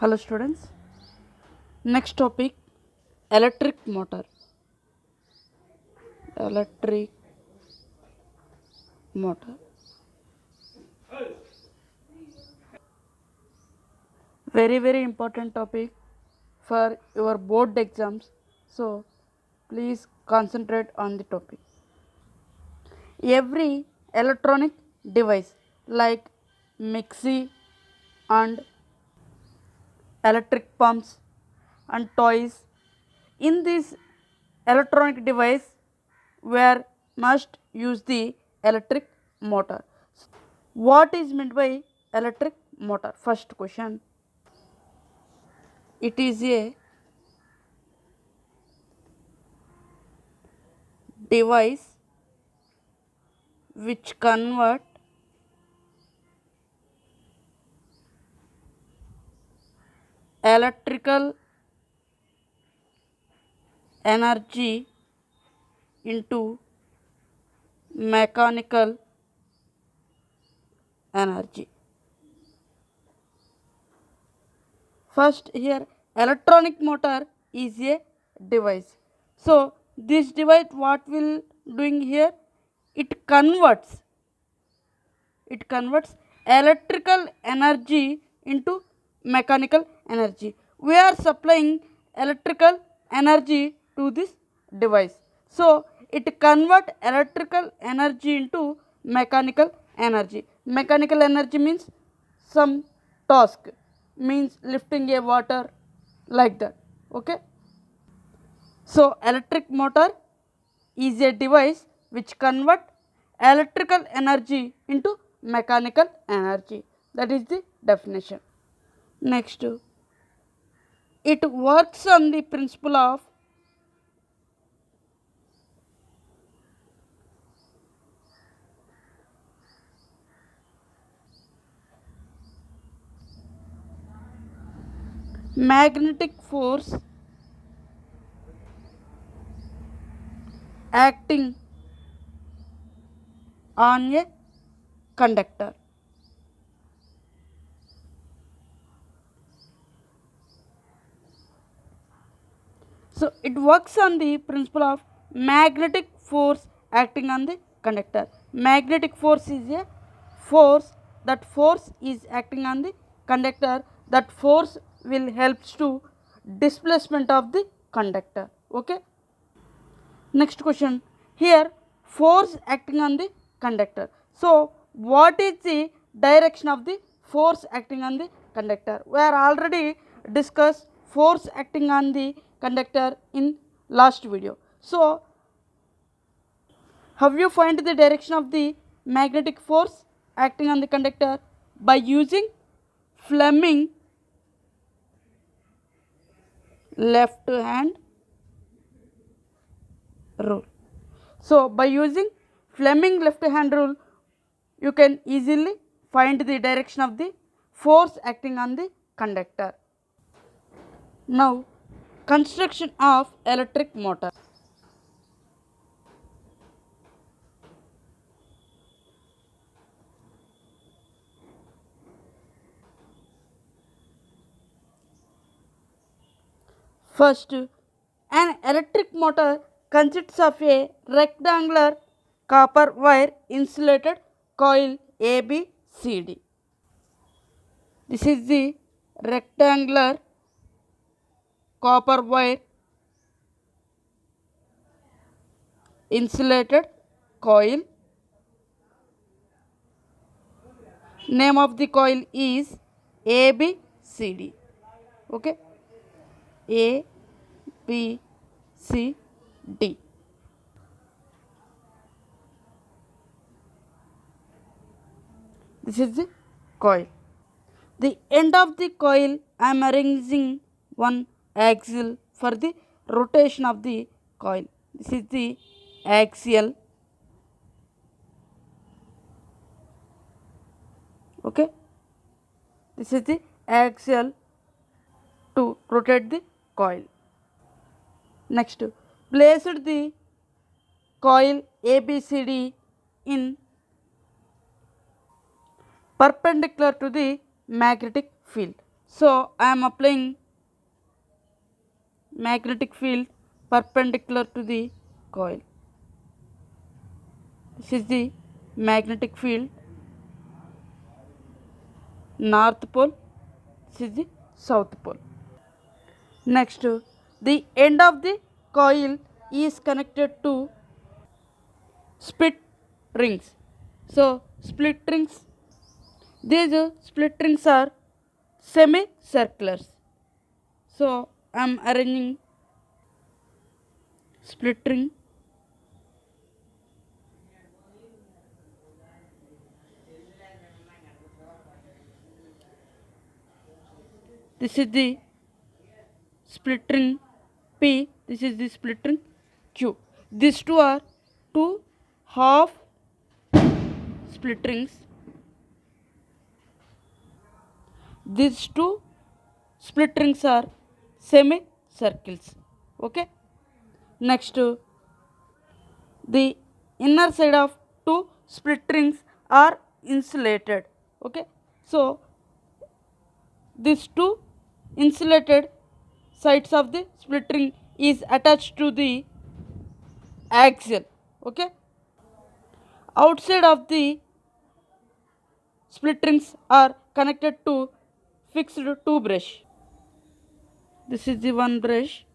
Hello students. Next topic, electric motor. Electric motor. Very important topic for your board exams. So please concentrate on the topic. Every electronic device like mixie and electric pumps and toys in this electronic device where must use the electric motor. What is meant by electric motor? First question, it is a device which convert electrical energy into mechanical energy. First here electronic motor is a device. So this device what will doing here? It converts electrical energy into mechanical energy. We are supplying electrical energy to this device. So it convert electrical energy into mechanical energy. Mechanical energy means some task, means lifting a water, like that. Okay. So electric motor is a device which convert electrical energy into mechanical energy. That is the definition. Next, it works on the principle of magnetic force acting on a conductor. So it works on the principle of magnetic force acting on the conductor. Magnetic force is a force, that force is acting on the conductor, that force will helps to displacement of the conductor. Okay. Next question, here force acting on the conductor. So what is the direction of the force acting on the conductor? We are already discussed force acting on the conductor in last video. So how you find the direction of the magnetic force acting on the conductor? By using Fleming left hand rule. So by using Fleming left hand rule, you can easily find the direction of the force acting on the conductor. Now construction of electric motor. First, an electric motor consists of a rectangular copper wire insulated coil ABCD. This is the rectangular copper wire insulated coil. Name of the coil is ABCD. Okay. A, B, C, D. This is the coil. The end of the coil I am arranging one axle for the rotation of the coil. This is the axial. Okay. This is the axial to rotate the coil. Next, placed the coil ABCD in perpendicular to the magnetic field. So I am applying magnetic field perpendicular to the coil. This is the magnetic field north pole, this is the south pole. Next, the end of the coil is connected to split rings. So split rings, these split rings are semicirculars. So I am arranging split ring. This is the split ring P, this is the split ring Q. These two are two half split rings. These two split rings are semicircles. Okay. Next, the inner side of two split rings are insulated. Okay. So these two insulated sides of the split ring is attached to the axial. Okay. Outside of the split rings are connected to fixed two brush. This is the one brush.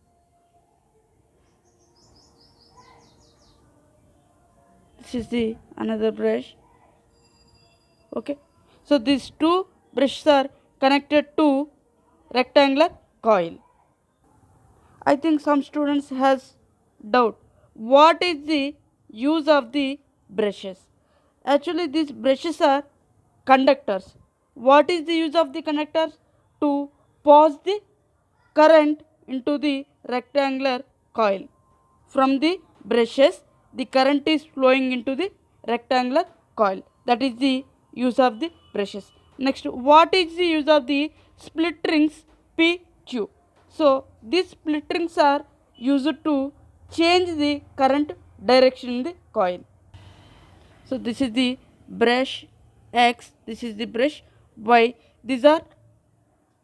This is the another brush. Okay. So these two brushes are connected to rectangular coil. I think some students has doubt. What is the use of the brushes? Actually, these brushes are conductors. What is the use of the conductors? To pass the current into the rectangular coil. From the brushes, the current is flowing into the rectangular coil. That is the use of the brushes. Next, what is the use of the split rings PQ? So these split rings are used to change the current direction in the coil. So this is the brush X, this is the brush Y. These are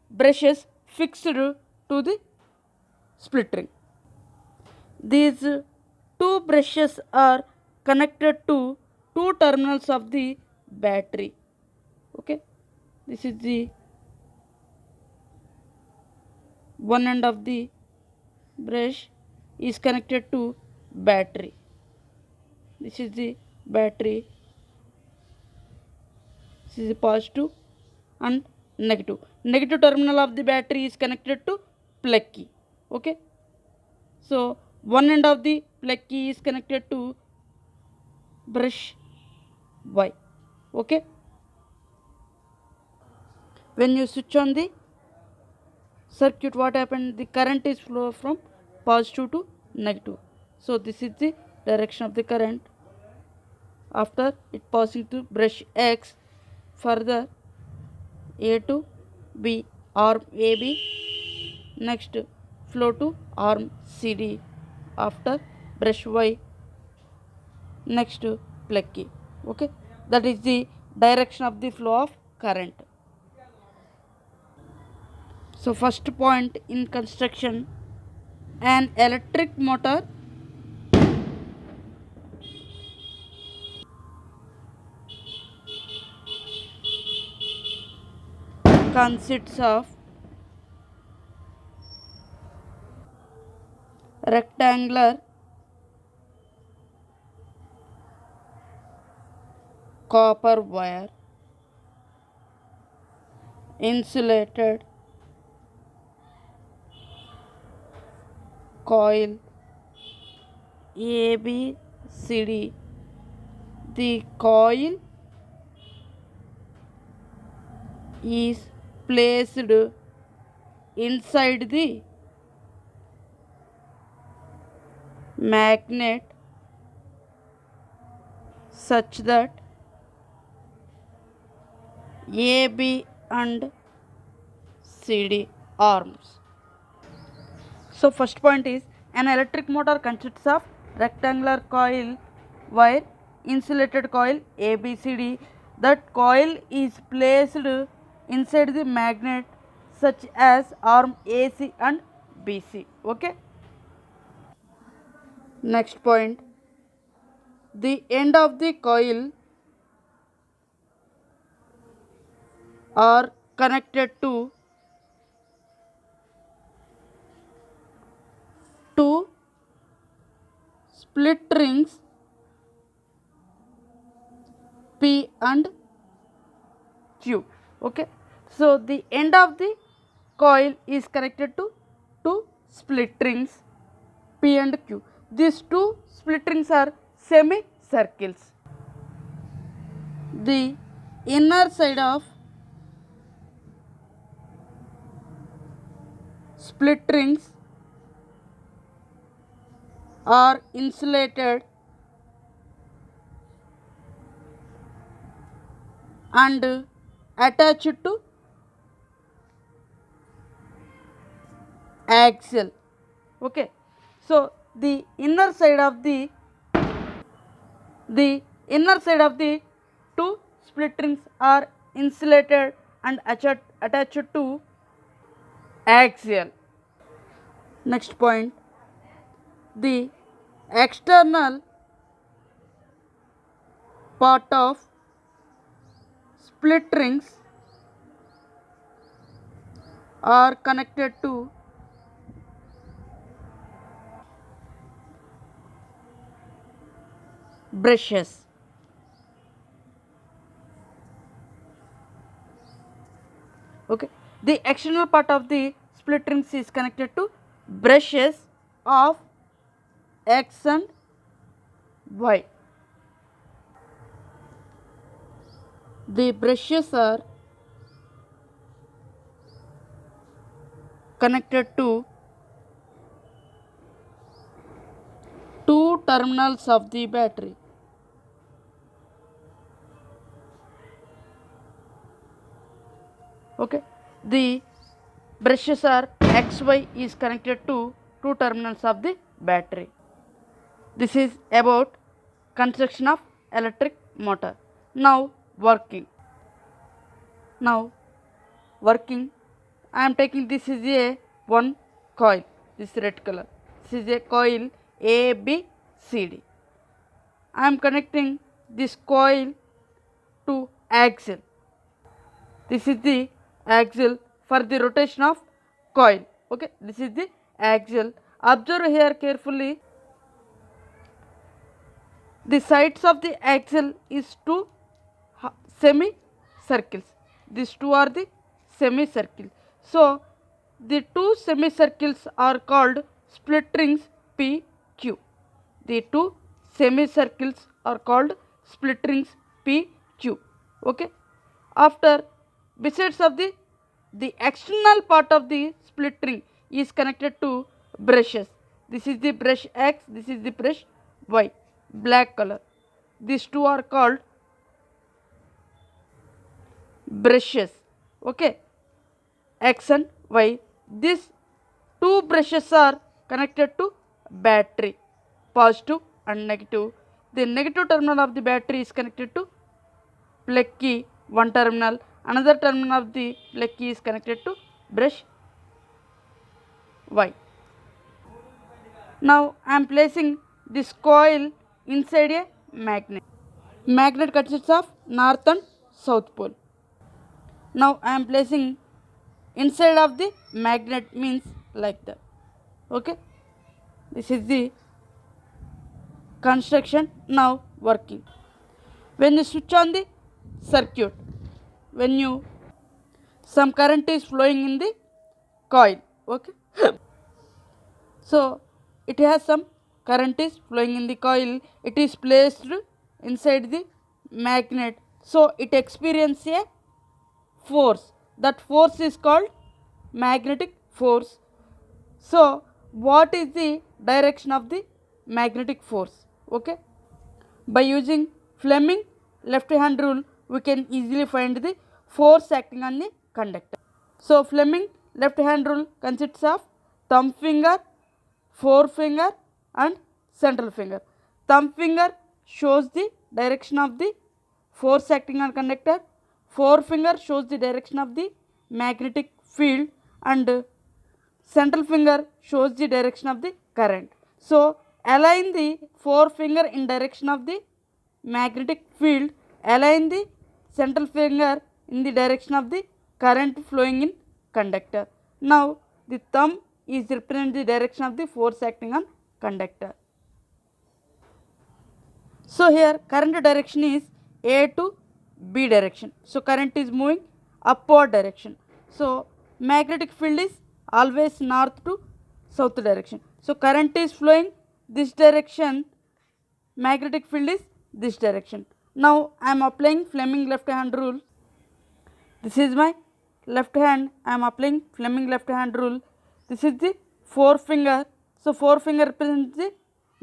brushes fixed to the split ring. These two brushes are connected to two terminals of the battery. Okay, this is the one end of the brush is connected to battery. This is the battery. This is the positive and negative. Negative terminal of the battery is connected to plug key. Okay. So one end of the plug key is connected to brush Y. Okay. When you switch on the circuit, what happened? The current is flow from positive to negative. So this is the direction of the current. After it passing to brush X, further A to B, arm AB, next flow to arm CD, after brush Y, next plug key. Okay, that is the direction of the flow of current. So first point in construction, an electric motor consists of rectangular copper wire, insulated coil ABCD. The coil is placed inside the magnet such that AB and CD arms. So first point is, an electric motor consists of rectangular coil wire, insulated coil ABCD. That coil is placed inside the magnet such as arm AC and BC. Okay. Next point, the end of the coil are connected to two split rings P and Q. Okay. So the end of the coil is connected to two split rings P and Q. These two split rings are semicircles. The inner side of split rings are insulated and attached to axial. Okay. So the inner side of the two split rings are insulated and attached to axial. Next point, the external part of split rings are connected to brushes. Okay. The external part of the split rings is connected to brushes of X and Y. The brushes are connected to two terminals of the battery. Okay. The brushes are XY is connected to two terminals of the battery. This is about construction of electric motor. Now working. I am taking, this is a one coil, this red color. This is a coil A, B, C, D. I am connecting this coil to axle. This is the axle for the rotation of coil. Okay, this is the axle. Observe here carefully. The sides of the axle is two semicircles. These two are the semicircles. So the two semicircles are called split rings PQ. The two semicircles are called split rings PQ. Okay. After, besides of the external part of the split ring is connected to brushes. This is the brush X, this is the brush Y, black color. These two are called brushes. Okay, X and Y. These two brushes are connected to battery, positive and negative. The negative terminal of the battery is connected to plug key, one terminal. Another terminal of the plug key is connected to brush Y. Now I am placing this coil inside a magnet. Magnet consists of north and south pole. Now I am placing inside of the magnet, means like that. Okay. This is the construction. Now working. When you switch on the circuit, some current is flowing in the coil. Okay. So it has some current is flowing in the coil. It is placed inside the magnet. So it experiences a force. That force is called magnetic force. So what is the direction of the magnetic force? Okay. By using Fleming left hand rule, we can easily find the force acting on the conductor. So Fleming left hand rule consists of thumb finger, forefinger and central finger. Thumb finger shows the direction of the force acting on conductor. Forefinger shows the direction of the magnetic field, and central finger shows the direction of the current. So align the forefinger in direction of the magnetic field, align the central finger in the direction of the current flowing in conductor. Now the thumb is represent the direction of the force acting on conductor. So here current direction is A to B direction. So current is moving upward direction. So magnetic field is always north to south direction. So current is flowing this direction, magnetic field is this direction. Now I am applying Fleming left hand rule. This is my left hand, I am applying Fleming left hand rule. This is the forefinger. So forefinger represents the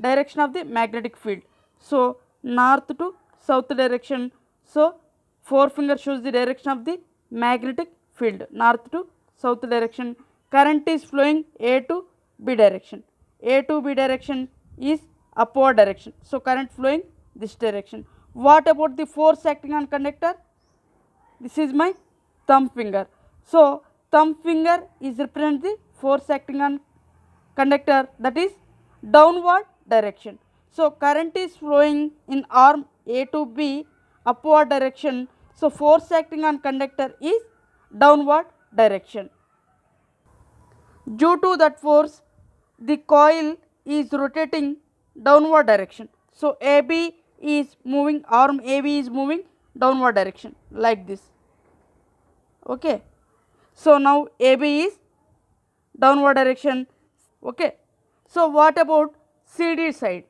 direction of the magnetic field. So north to south direction. So forefinger shows the direction of the magnetic field, north to south direction. Current is flowing A to B direction. A to B direction is upward direction. So current flowing this direction. What about the force acting on conductor? This is my thumb finger. So thumb finger is represent the force acting on conductor, that is downward direction. So current is flowing in arm A to B upward direction. So force acting on conductor is downward direction. Due to that force, the coil is rotating downward direction. So AB is moving, arm AB is moving downward direction like this. Okay. So now AB is downward direction. Okay. So what about CD side?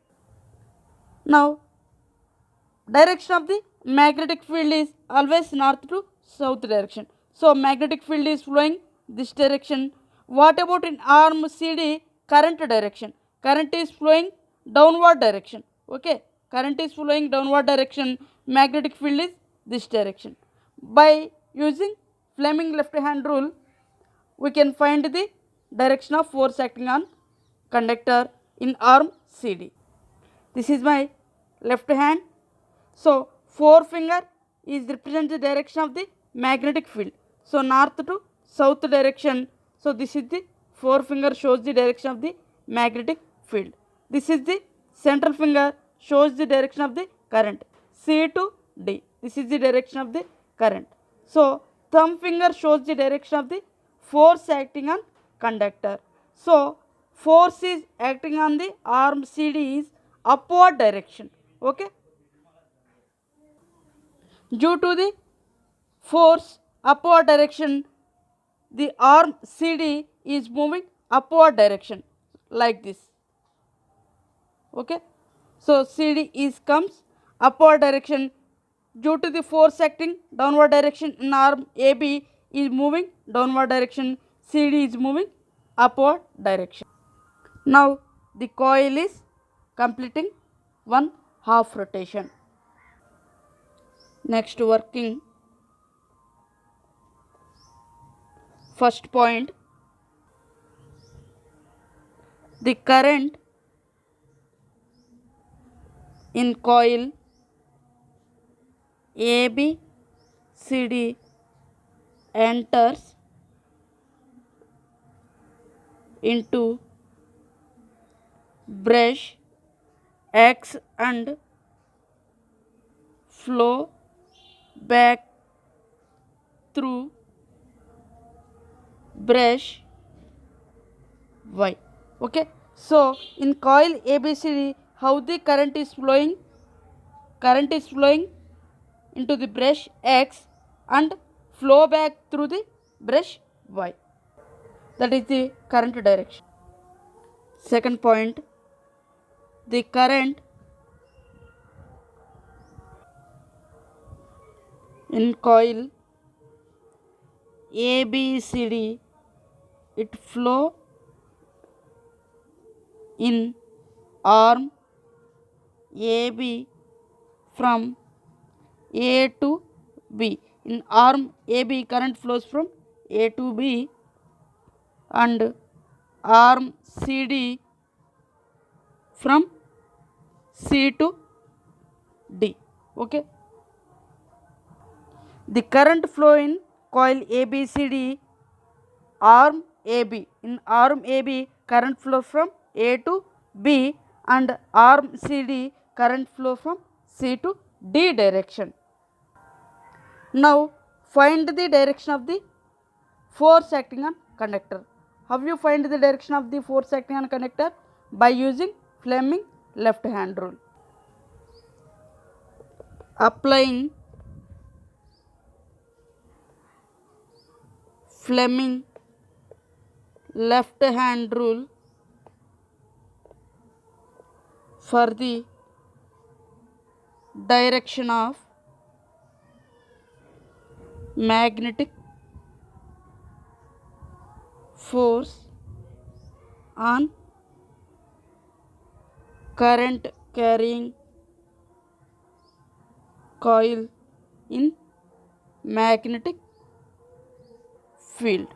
Now direction of the magnetic field is always north to south direction. So magnetic field is flowing this direction. What about in arm CD current direction? Current is flowing downward direction. Okay. Current is flowing downward direction. Magnetic field is this direction. By using Fleming left hand rule, we can find the direction of force acting on conductor in arm CD. This is my left hand. So forefinger is represent the direction of the magnetic field. So north to south direction. So this is the forefinger shows the direction of the magnetic field. This is the central finger shows the direction of the current. C to D. This is the direction of the current. So thumb finger shows the direction of the force acting on conductor. So force is acting on the arm CD is upward direction. Okay. Due to the force upward direction, the arm CD is moving upward direction like this. Okay. So CD is comes upward direction. Due to the force acting downward direction in arm AB is moving downward direction, CD is moving upward direction. Now the coil is completing one half rotation. Next working. First point, the current in coil AB CD enters into brush X and flow back through brush Y. Okay. So in coil ABCD, how the current is flowing? Current is flowing into the brush X and flow back through the brush Y. That is the current direction. Second point, the current in coil ABCD, it flow in arm AB from A to B. In arm AB, current flows from A to B, and arm CD from C to D. Okay. The current flow in coil ABCD arm AB. In arm AB, current flow from A to B, and arm CD, current flow from C to D direction. Now find the direction of the force acting on conductor. How you find the direction of the force acting on conductor? By using Fleming left hand rule. Applying Fleming left hand rule for the direction of magnetic force on current carrying coil in magnetic field.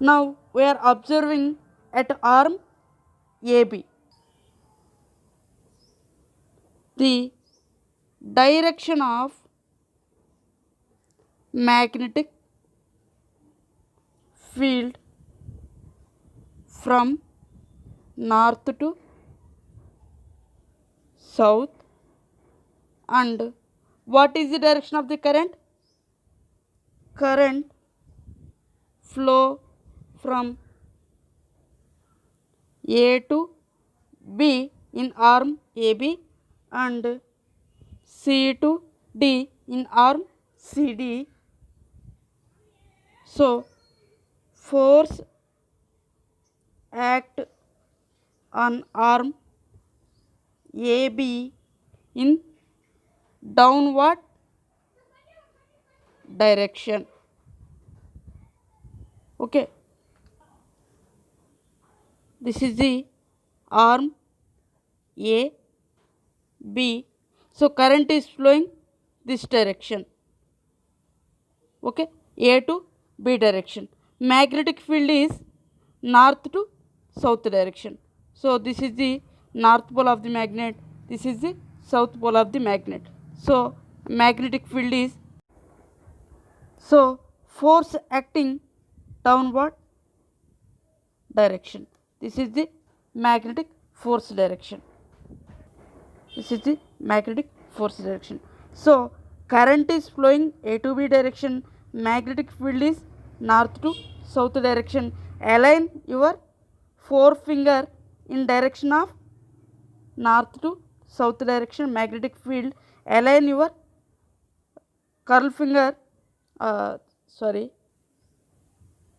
Now we are observing at arm AB the direction of magnetic field from north to south, and what is the direction of the current? Current flow from A to B in arm AB and C to D in arm CD. So force act on arm AB in downward direction. Okay, this is the arm A B. So current is flowing this direction. Okay, A to B direction. Magnetic field is north to south direction. So this is the north pole of the magnet, this is the south pole of the magnet. So magnetic field is, so force acting downward direction. This is the magnetic force direction. This is the magnetic force direction. So current is flowing A to B direction, magnetic field is north to south direction. Align your forefinger in direction of north to south direction magnetic field. Align your curl finger,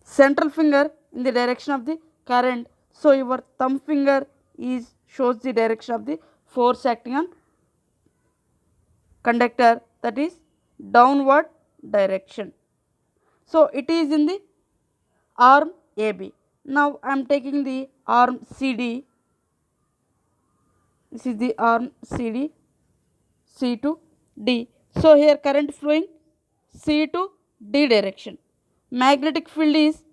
central finger in the direction of the current. So your thumb finger is shows the direction of the force acting on conductor, that is downward direction. So it is in the arm AB. Now I am taking the arm CD. This is the arm CD, C to D. So here current flowing C to D direction. Magnetic field is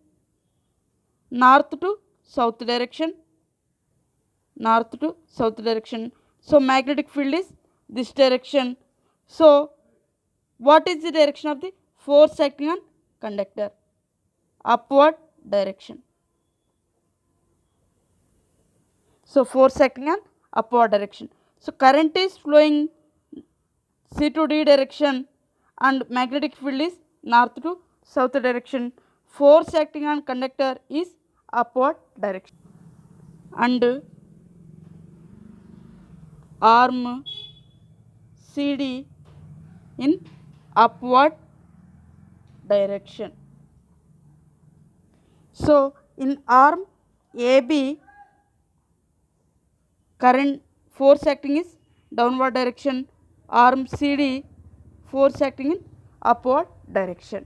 north to south direction, north to south direction. So magnetic field is this direction. So what is the direction of the force acting on conductor? Upward direction. So force acting on upward direction. So current is flowing C to D direction and magnetic field is north to south direction. Force acting on conductor is upward direction. And arm CD in upward direction. So in arm AB, current force acting is downward direction. Arm CD, force acting in upward direction.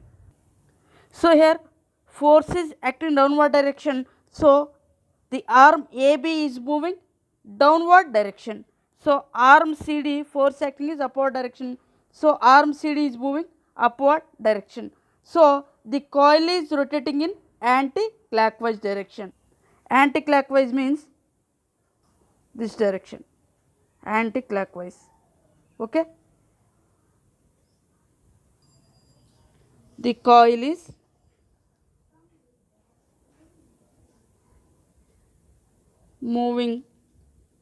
So here force is acting downward direction. So the arm AB is moving downward direction. So arm CD force acting is upward direction. So arm CD is moving upward direction. So the coil is rotating in anti-clockwise direction. Anti-clockwise means this direction, anti-clockwise. Okay. the coil is moving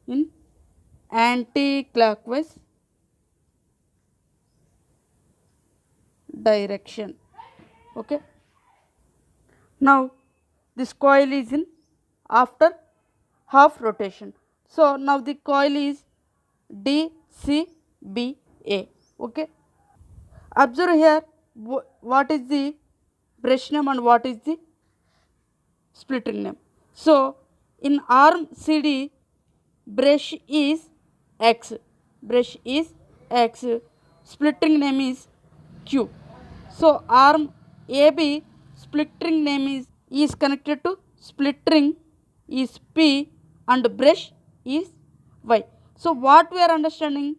in anti-clockwise direction. Okay. Now this coil is in after half rotation. So now the coil is DCBA. Okay. Observe here what is the brush name and what is the split ring name. So in arm CD, brush is X, brush is X, split ring name is Q. So arm AB, split ring name is connected to split ring is P and brush is Y. So what we are understanding,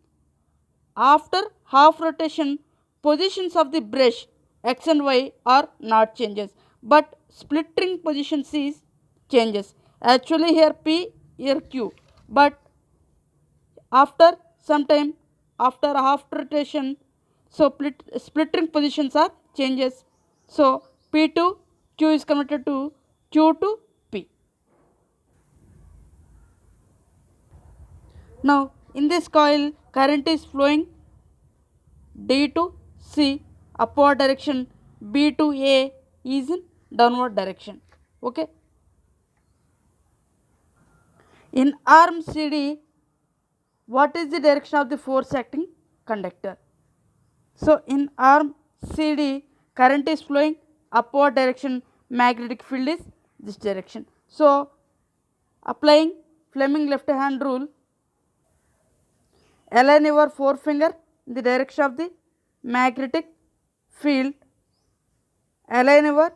after half rotation, positions of the brush X and Y are not changes, but split ring positions is changes. Actually here P, here Q, but after some time, after half rotation, so split ring positions are changes. So P to Q is converted to Q to P. Now in this coil, current is flowing D to C upward direction, B to A is in downward direction. Okay. In arm CD, what is the direction of the force acting conductor? So in arm CD, current is flowing upward direction, magnetic field is this direction. So applying Fleming left hand rule, align your forefinger in the direction of the magnetic field, align your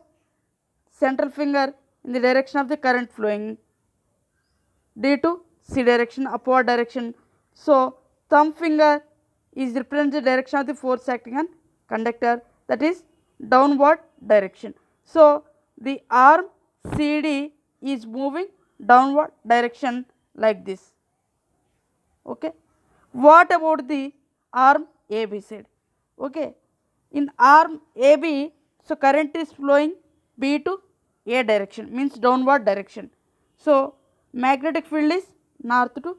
central finger in the direction of the current flowing, D to C direction, upward direction. So thumb finger is represents the direction of the force acting on conductor, that is downward direction. So the arm CD is moving downward direction like this. Okay. What about the arm AB side? Okay. In arm AB, so current is flowing B to A direction, means downward direction. So magnetic field is north to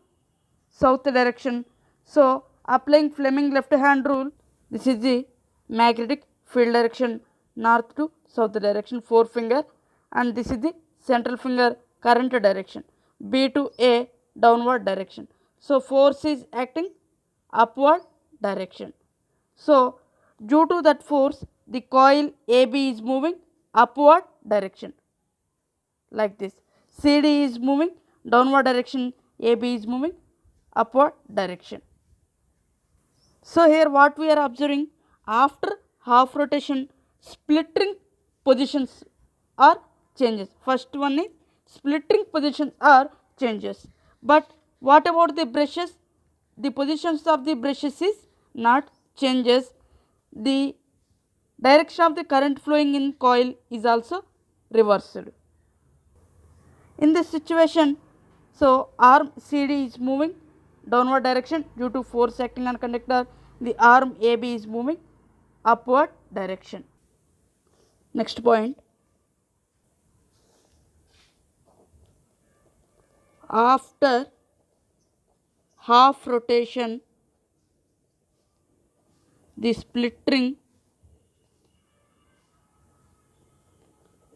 south direction. So applying Fleming left hand rule, this is the magnetic field direction, north to south direction, forefinger, and this is the central finger current direction, B to A downward direction. So force is acting upward direction. So due to that force, the coil AB is moving upward direction like this. CD is moving downward direction, AB is moving upward direction. So here what we are observing, after half rotation, split ring positions are changes. First one is split ring positions are changes. But what about the brushes? The positions of the brushes is not changes. The direction of the current flowing in coil is also reversed. In this situation, so arm CD is moving downward direction due to force acting on conductor. The arm AB is moving upward direction. Next point, after half rotation, the split ring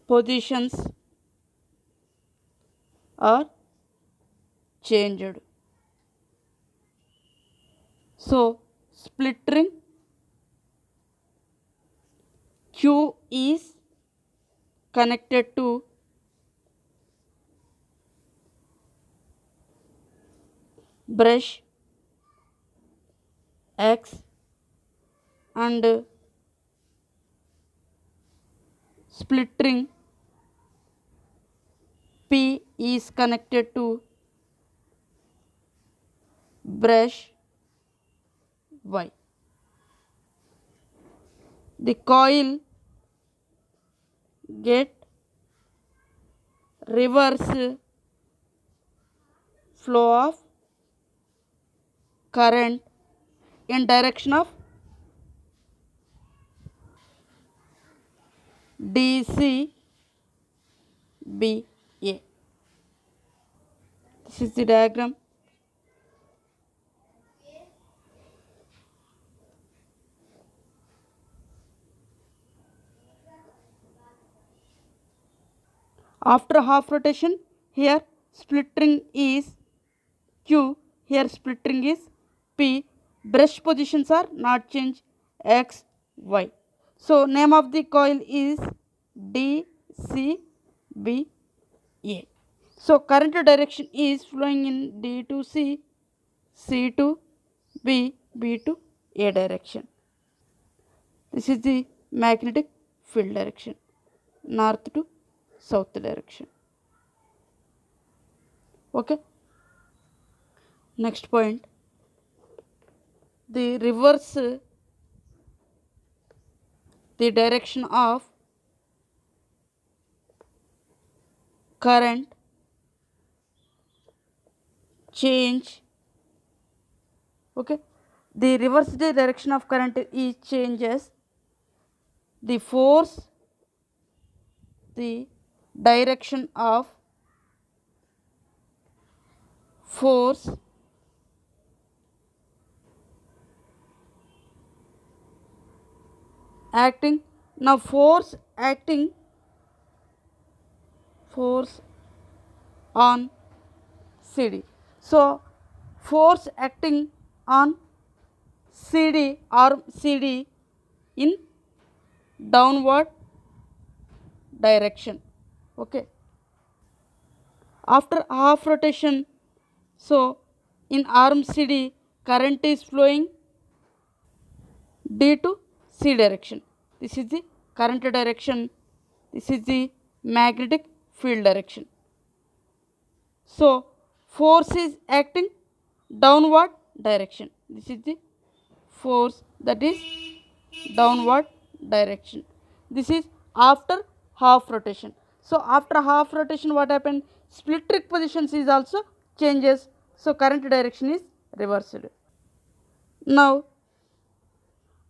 positions are changed. So split ring Q is connected to brush X and split ring P is connected to brush Y. The coil get reverse flow of current in direction of DCBA. This is the diagram. After half rotation, here splitting is Q, here splitting is P. Brush positions are not changed, X, Y. So name of the coil is DCBA. So current direction is flowing in D to C, C to B, B to A direction. This is the magnetic field direction, north to south direction. Okay. Next point, the reverse the direction of current change. Okay, the reverse the direction of current is changes the force, the direction of force acting. Now force acting force on CD. So force acting on CD or CD in downward direction. Okay. After half rotation, so in arm CD current is flowing D to C direction. This is the current direction. This is the magnetic field direction. So force is acting downward direction. This is the force that is downward direction. This is after half rotation. So after half rotation what happened? Split trick positions is also changes. So current direction is reversed. Now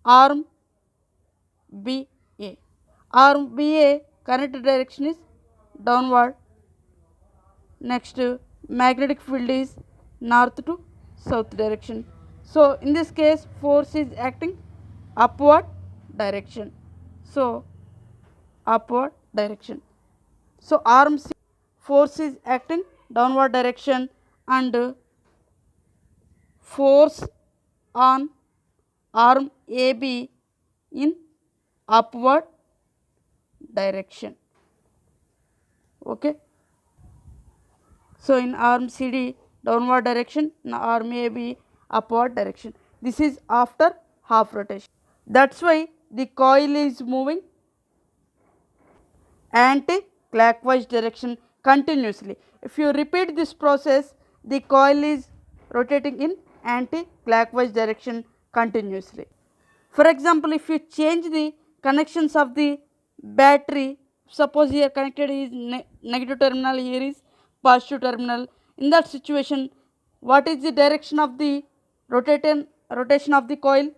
arm BA. Arm BA current direction is downward. Next magnetic field is north to south direction. So in this case force is acting upward direction. So upward direction. So arm C force is acting downward direction and force on arm AB in upward direction. Okay. So in arm CD downward direction, in arm AB upward direction. This is after half rotation. That's why the coil is moving anti-clockwise direction continuously. If you repeat this process, the coil is rotating in anti-clockwise direction continuously. For example, if you change the connections of the battery, suppose here connected is negative terminal, here is positive terminal. In that situation, what is the direction of the rotation of the coil?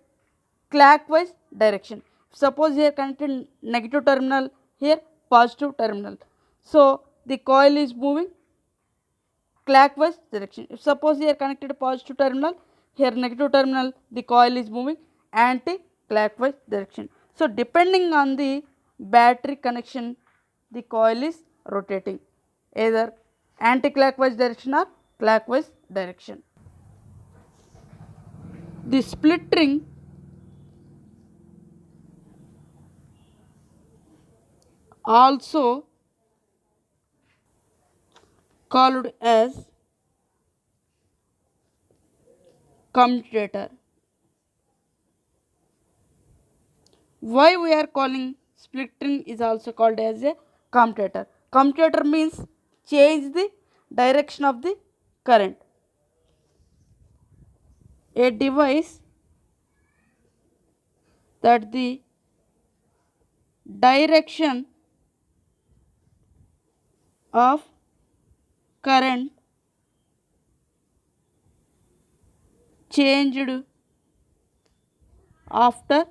Clockwise direction. Suppose here connected negative terminal, here positive terminal. So the coil is moving clockwise direction. If suppose here connected positive terminal, here negative terminal, the coil is moving anti-clockwise direction. So depending on the battery connection, the coil is rotating either anti-clockwise direction or clockwise direction. The split ring also called as commutator. Why we are calling split ring is also called as a commutator. Commutator means change the direction of the current. A device that the direction of current changed after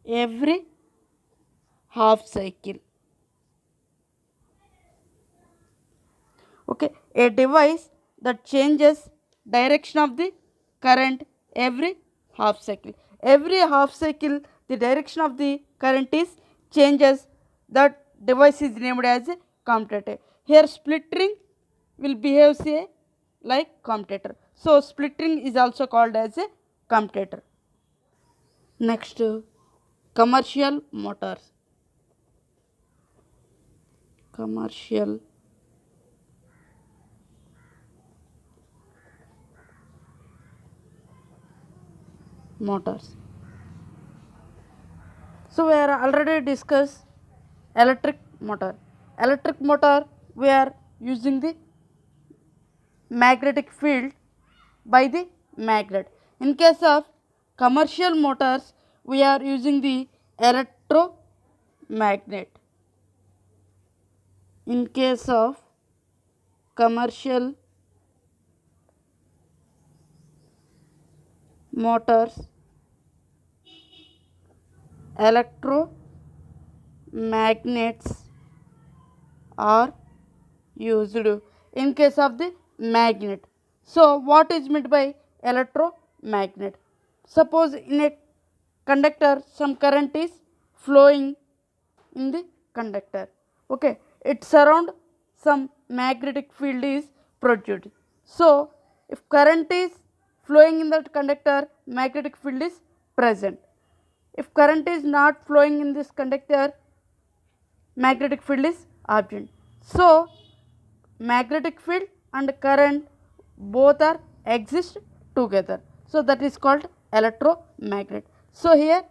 every half cycle. Okay, a device that changes direction of the current every half cycle. Every half cycle the direction of the current is changes. That device is named as a commutator. Here splittering will behave say like commutator. So splittering is also called as a commutator. Next, commercial motors. Commercial motors. So we are already discussed electric motor. Electric motor we are using the magnetic field by the magnet. In case of commercial motors we are using the electromagnet. In case of commercial motors, electromagnets are used in case of the magnet. So what is meant by electromagnet? Suppose in a conductor some current is flowing in the conductor. Okay, it surround some magnetic field is produced. So if current is flowing in that conductor, magnetic field is present. If current is not flowing in this conductor, magnetic field is absent. So magnetic field and current both are exist together. So that is called electromagnet. So here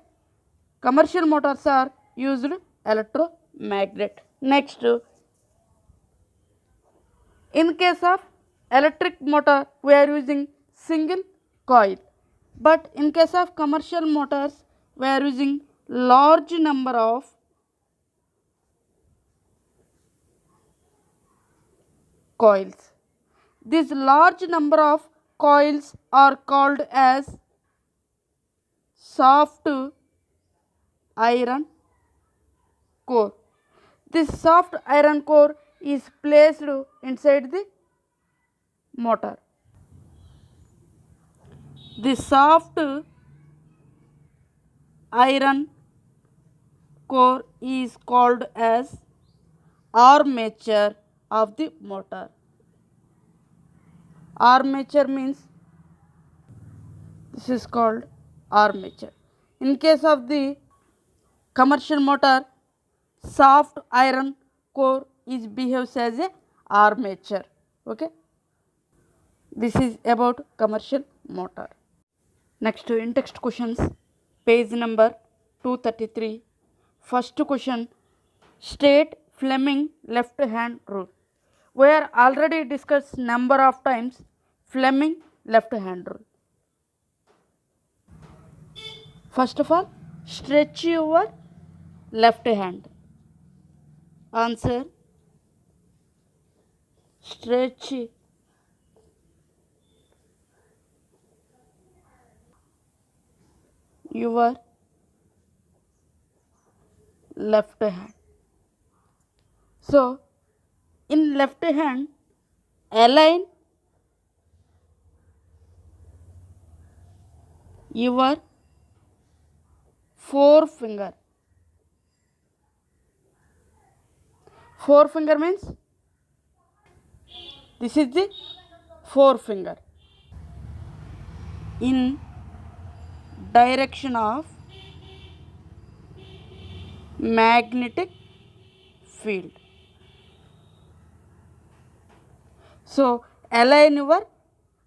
commercial motors are used electromagnet. Next, in case of electric motor we are using single coil, but in case of commercial motors we are using large number of coils. This large number of coils are called as soft iron core. This soft iron core is placed inside the motor. The soft iron core is called as armature of the motor. Armature means this is called armature. In case of the commercial motor, soft iron core is behaves as a armature. Okay, this is about commercial motor. Next, in text questions, page number 233. First question, state Fleming left hand rule. We are already discussed number of times Fleming left hand rule. First of all, stretch your left hand. Answer, stretch your left hand. So in left hand, align your forefinger. Forefinger means this is the forefinger in direction of magnetic field. So align your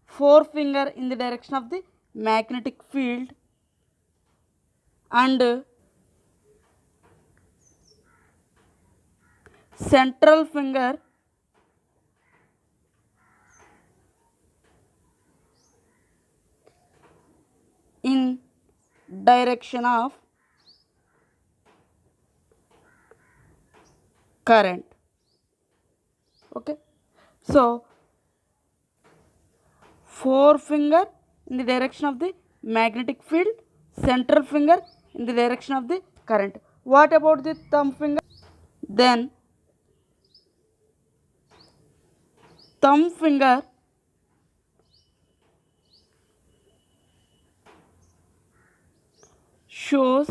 forefinger in the direction of the magnetic field and central finger in direction of current. Okay, so forefinger in the direction of the magnetic field, central finger in the direction of the current. What about the thumb finger? Then thumb finger shows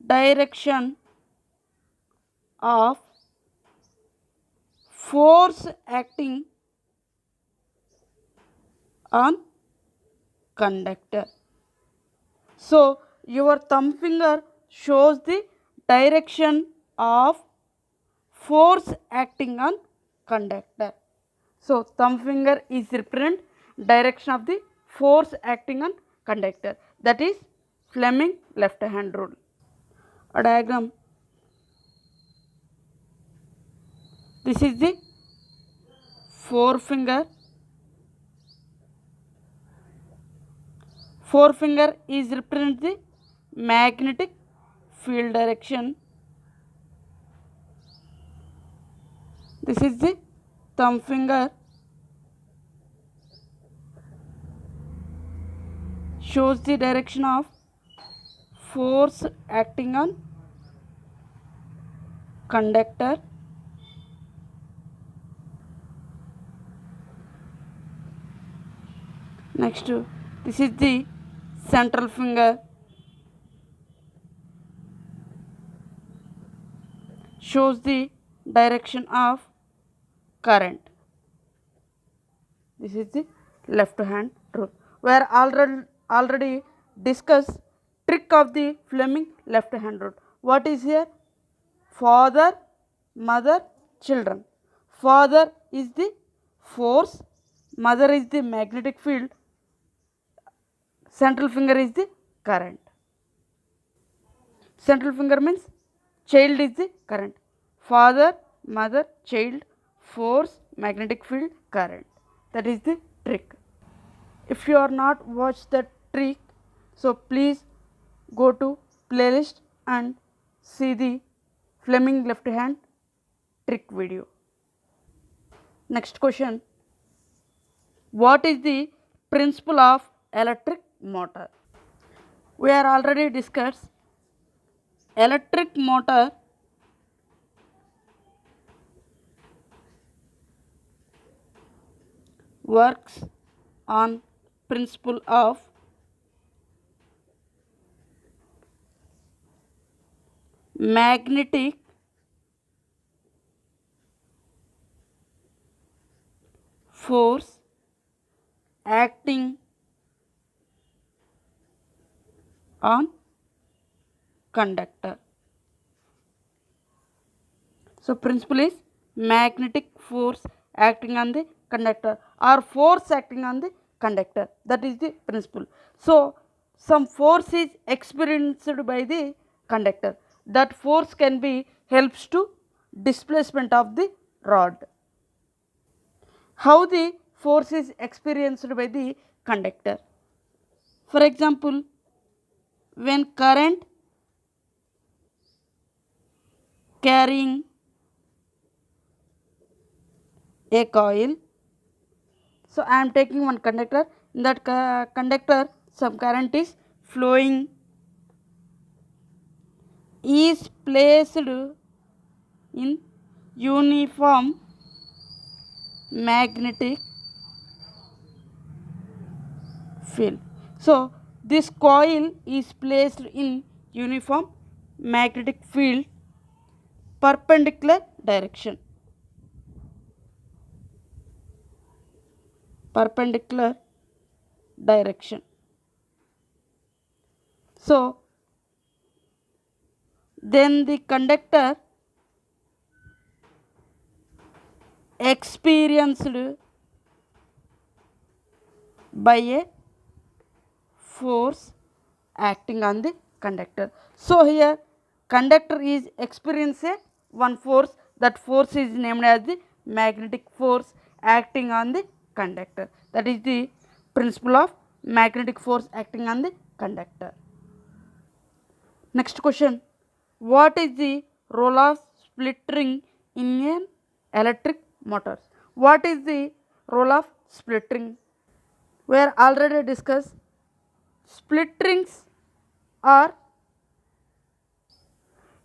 direction of force acting on conductor. So your thumb finger shows the direction of force acting on conductor. So thumb finger is represent direction of the force acting on conductor, that is Fleming left hand rule. A diagram. This is the forefinger. Forefinger is represent the magnetic field direction. This is the thumb finger, shows the direction of force acting on conductor. Next, this is the central finger, shows the direction of current. This is the left hand rule. We are already discussed trick of the Fleming left hand rule. What is here? Father, mother, children. Father is the force, mother is the magnetic field, central finger is the current. Central finger means child is the current. Father, mother, child, force, magnetic field, current. That is the trick. If you are not watched that trick, so please go to playlist and see the Fleming left hand trick video. Next question. What is the principle of electric motor? We are already discussed electric motor works on principle of magnetic force acting on conductor. So principle is magnetic force acting on the conductor or force acting on the conductor, that is the principle. So some force is experienced by the conductor, that force can be helps to displacement of the rod. How the force is experienced by the conductor? For example, when current carrying a coil, so I am taking one conductor, in that conductor some current is flowing, is placed in uniform magnetic field. So this coil is placed in uniform magnetic field perpendicular direction. Perpendicular direction. So then the conductor experienced by a force acting on the conductor. So here conductor is experiencing one force, that force is named as the magnetic force acting on the conductor. That is the principle of magnetic force acting on the conductor. Next question. What is the role of split ring in an electric motor? What is the role of split ring? We are already discussed split rings are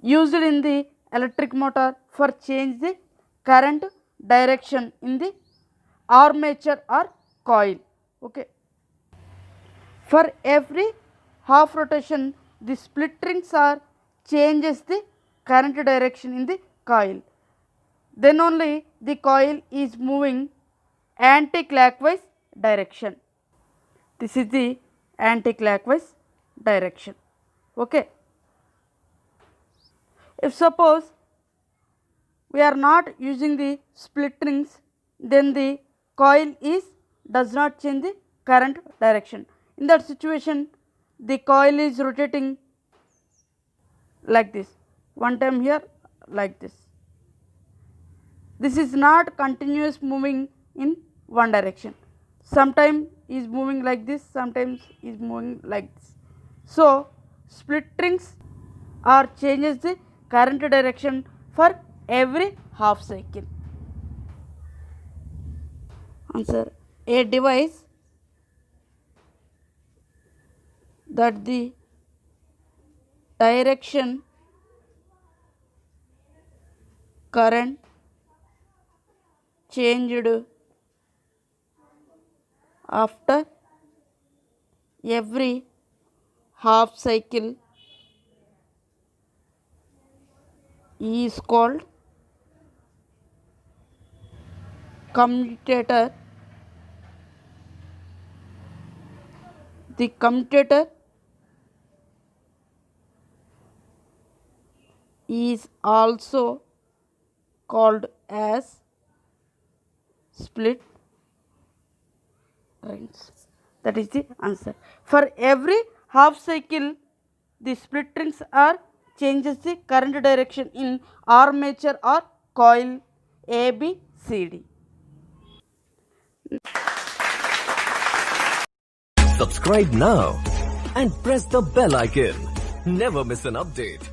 used in the electric motor for change the current direction in the armature or coil. Okay. For every half rotation, the split rings are changes the current direction in the coil. Then only the coil is moving anti-clockwise direction. This is the anti-clockwise direction. Okay. If suppose we are not using the split rings, then the coil does not change the current direction. In that situation, the coil is rotating like this, one time here like this. This is not continuous moving in one direction. Sometimes is moving like this, sometimes is moving like this. So split rings or changes the current direction for every half cycle. Answer: a device that the direction current changed after every half cycle is called commutator. The commutator is also called as split rings. That is the answer. For every half cycle, the split rings are changes the current direction in armature or coil A, B, C, D. Subscribe now and press the bell icon. Never miss an update.